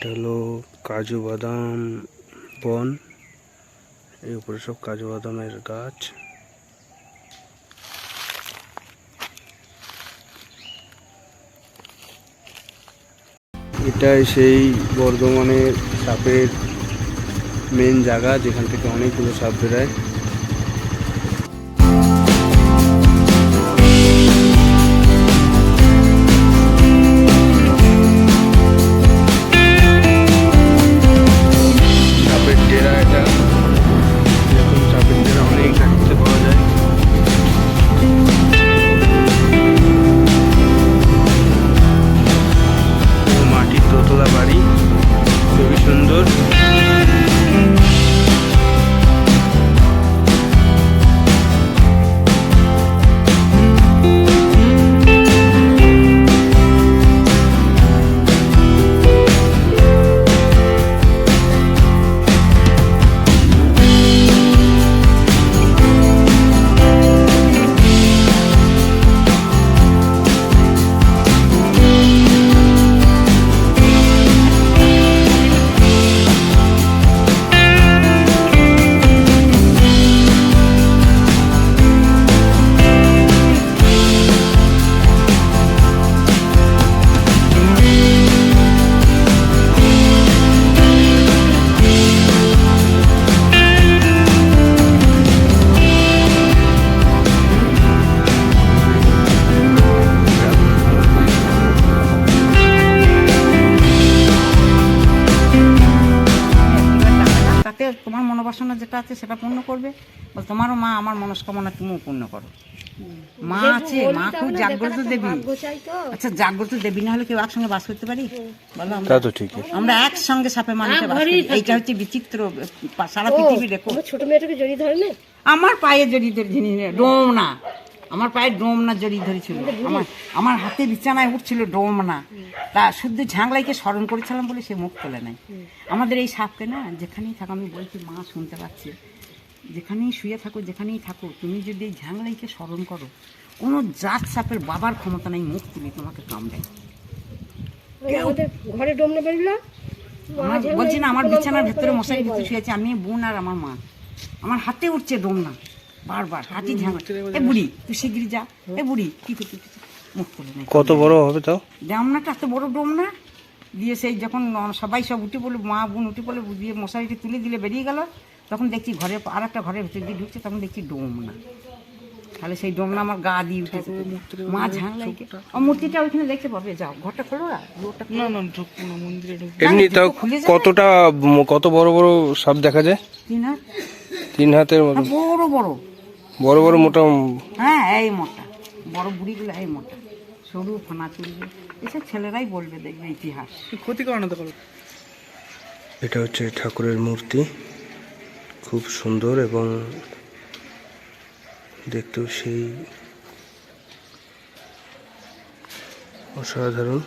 এটা হলো কাজু বাদাম বন, এই উপরে সব কাজু বাদামের গাছ। এটাই সেই বর্ধমানের সাপের মেন জায়গা, যেখান থেকে অনেকগুলো সাপ বেরোয়। সাপের ডেরা এটা, এরকম সাপের ডেরা অনেক দেখতে পাওয়া যায়। মাটির দোতলা বাড়ি, খুবই সুন্দর। তোমার মনোবাসনা যেটা আছে সেটা পূর্ণ করবে, তোমারও মা আমার মনস্কামনা তুমিও পূর্ণ করো। মা আছে, মা খুব জাগ্রত দেবী। আচ্ছা, জাগ্রত দেবী না হলে কেউ একসঙ্গে বাস করতে পারি? বলো, আমরা একসঙ্গে সাপে মানুষে বাস করি। এইটা হচ্ছে বিচিত্র, সারা পৃথিবী দেখো। ছোট মেয়েটাকে জড়িয়ে ধরে না, আমার পায়ে জড়িয়ে ধরে, ডোমনা, আমার পায়ে ডোমনা জড়িয়ে ধরেছিল। আমার হাতে বিছানায় উঠছিল ডোমনা, তা শুদ্ধ ঝাংলাইকে স্মরণ করেছিলাম বলে সে মুখ তোলে নাই। আমাদের এই সাপকে না যেখানেই থাকো, আমি বলছি মা শুনতে পাচ্ছি, যেখানেই শুয়ে থাকো, যেখানেই থাকো, তুমি যদি এই ঝাংলাইকে স্মরণ করো, কোনো জাত সাপের বাবার ক্ষমতা নেই মুখ তুলে তোমাকে কামড়ায়। ঘরে ডোমনা বেরোলো, বলছি না, আমার বিছানার ভেতরে মশারি ভিতরে শুয়েছে, আমি, বোন আর আমার মা, আমার হাতে উঠছে ডোমনা বারবার, হাতি ঝাংলা। এ বুড়ি তুই শিগগিরি যা, এ বুড়ি কি করতে, মুখ তুলে নেই। কত বড় হবে তাও ডোমনাটা? এত বড় ডোমনা দিয়ে সেই যখন সবাই সব উঠে পড়লো, মা বোন উঠে পড়লো, দিয়ে মশারিটি তুলে দিলে বেরিয়ে গেল, তখন দেখছি ঘরে আর একটা ঘরের ভিতর দিয়ে ঢুকছে, তখন দেখছি ডোমনা। তাহলে সেই ডোমনা আমার গা দিয়ে উঠেছে। মা ঝাংলাই, মূর্তিটা ওইখানে দেখতে পাবে, যাও ঘরটা খোলো। এমনি তাও কতটা, কত বড় বড় সাপ দেখা যায়? 3 হাত, 3 হাতের মতো? বড় বড় বড় বড় মোটা? হ্যাঁ, এই মোটা বড় বুড়িগুলো, এই মোটা সরু ফানা চুলবে, এসব ছেলেরাই বলবে, দেখবে ইতিহাস। ক্ষতি করানোতে পারো। এটা হচ্ছে ঠাকুরের মূর্তি, খুব সুন্দর এবং দেখতেও সেই অসাধারণ।